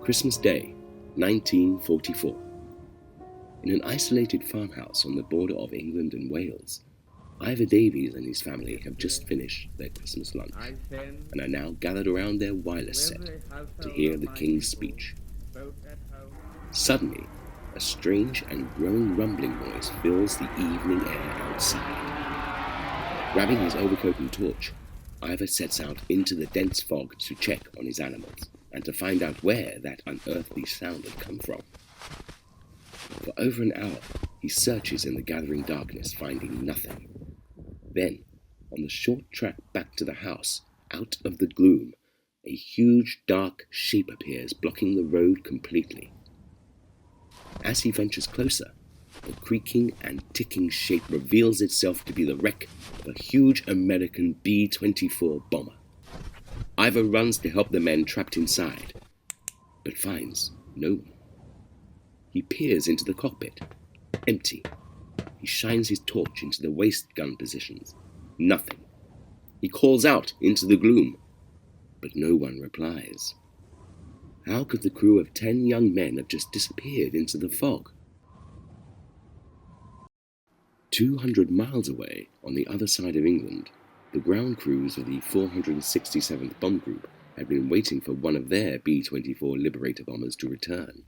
Christmas Day, 1944. In an isolated farmhouse on the border of England and Wales, Ivor Davies and his family have just finished their Christmas lunch and are now gathered around their wireless set to hear the King's speech. Suddenly, a strange and growing rumbling noise fills the evening air outside. Grabbing his overcoat and torch, Ivor sets out into the dense fog to check on his animals and to find out where that unearthly sound had come from. For over an hour, he searches in the gathering darkness, finding nothing. Then, on the short track back to the house, out of the gloom, a huge dark shape appears, blocking the road completely. As he ventures closer, the creaking and ticking shape reveals itself to be the wreck of a huge American B-24 bomber. Ivor runs to help the men trapped inside, but finds no one. He peers into the cockpit. Empty. He shines his torch into the waist gun positions. Nothing. He calls out into the gloom, but no one replies. How could the crew of 10 young men have just disappeared into the fog? 200 miles away, on the other side of England, the ground crews of the 467th Bomb Group had been waiting for one of their B-24 Liberator bombers to return.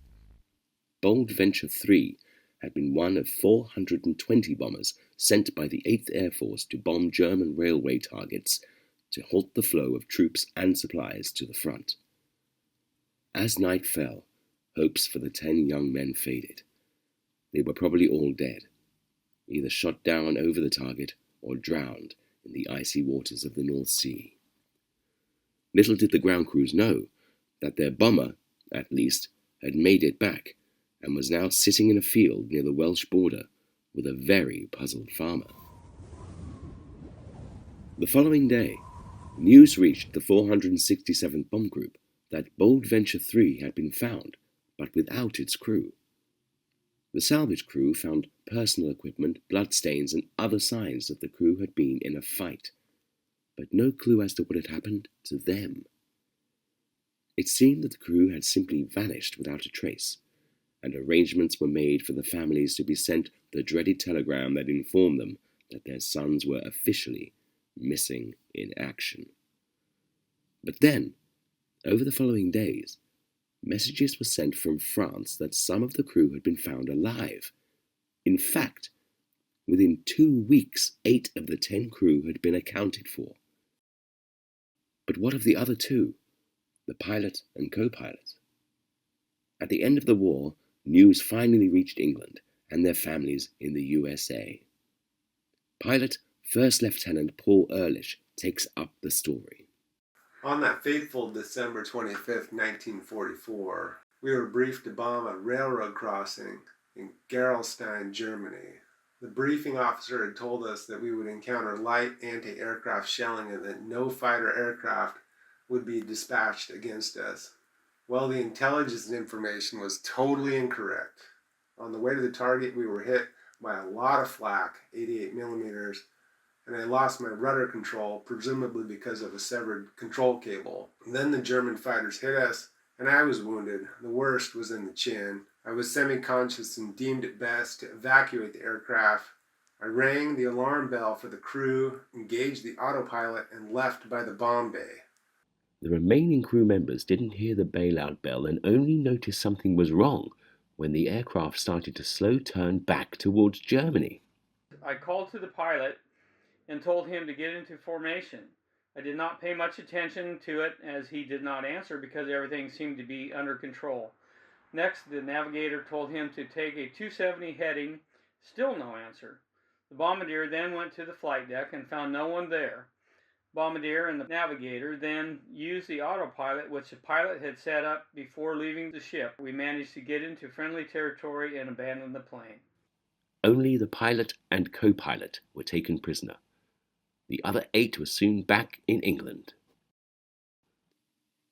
Bold Venture 3 had been one of 420 bombers sent by the 8th Air Force to bomb German railway targets to halt the flow of troops and supplies to the front. As night fell, hopes for the 10 young men faded. They were probably all dead, either shot down over the target or drowned in the icy waters of the North Sea. Little did the ground crews know that their bomber, at least, had made it back and was now sitting in a field near the Welsh border with a very puzzled farmer. The following day, news reached the 467th Bomb Group that Bold Venture 3 had been found, but without its crew. The salvage crew found personal equipment, bloodstains, and other signs that the crew had been in a fight, but no clue as to what had happened to them. It seemed that the crew had simply vanished without a trace, and arrangements were made for the families to be sent the dreaded telegram that informed them that their sons were officially missing in action. But then, over the following days, messages were sent from France that some of the crew had been found alive. In fact, within 2 weeks, 8 of the 10 crew had been accounted for. But what of the other 2, the pilot and co-pilot? At the end of the war, news finally reached England and their families in the USA. Pilot First Lieutenant Paul Ehrlich takes up the story. On that fateful December 25th, 1944, we were briefed to bomb a railroad crossing in Gerolstein, Germany. The briefing officer had told us that we would encounter light anti-aircraft shelling and that no fighter aircraft would be dispatched against us. Well, the intelligence information was totally incorrect. On the way to the target, we were hit by a lot of flak, 88 millimeters, and I lost my rudder control, presumably because of a severed control cable. Then the German fighters hit us, and I was wounded. The worst was in the chin. I was semi-conscious and deemed it best to evacuate the aircraft. I rang the alarm bell for the crew, engaged the autopilot, and left by the bomb bay. The remaining crew members didn't hear the bailout bell and only noticed something was wrong when the aircraft started to slow turn back towards Germany. I called to the pilot and told him to get into formation. I did not pay much attention to it as he did not answer because everything seemed to be under control. Next, the navigator told him to take a 270 heading, still no answer. The bombardier then went to the flight deck and found no one there. Bombardier and the navigator then used the autopilot which the pilot had set up before leaving the ship. We managed to get into friendly territory and abandon the plane. Only the pilot and co-pilot were taken prisoner. The other 8 were soon back in England.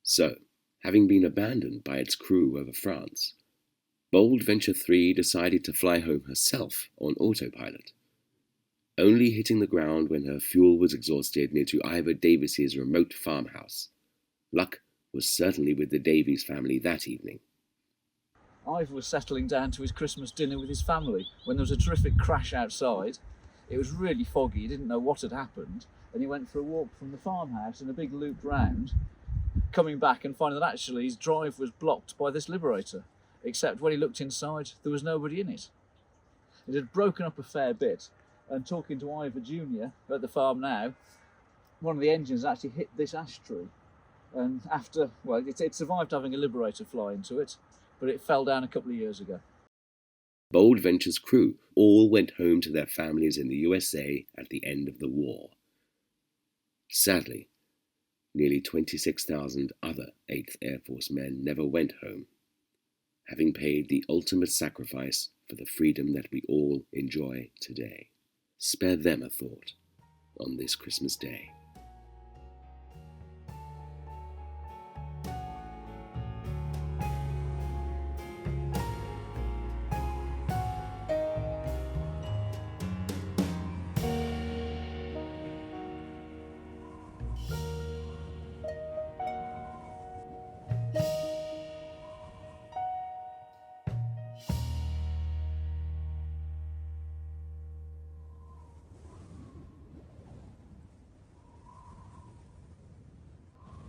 So, having been abandoned by its crew over France, Bold Venture 3 decided to fly home herself on autopilot, only hitting the ground when her fuel was exhausted near to Ivor Davis's remote farmhouse. Luck was certainly with the Davies family that evening. Ivor was settling down to his Christmas dinner with his family when there was a terrific crash outside. It was really foggy, he didn't know what had happened, and he went for a walk from the farmhouse in a big loop round, coming back and finding that actually his drive was blocked by this Liberator, except when he looked inside there was nobody in it. It had broken up a fair bit, and talking to Ivor Jr. at the farm now, one of the engines actually hit this ash tree, and after, well, it survived having a Liberator fly into it, but it fell down a couple of years ago. Bold Venture's crew all went home to their families in the USA at the end of the war. Sadly, nearly 26,000 other 8th Air Force men never went home, having paid the ultimate sacrifice for the freedom that we all enjoy today. Spare them a thought on this Christmas Day.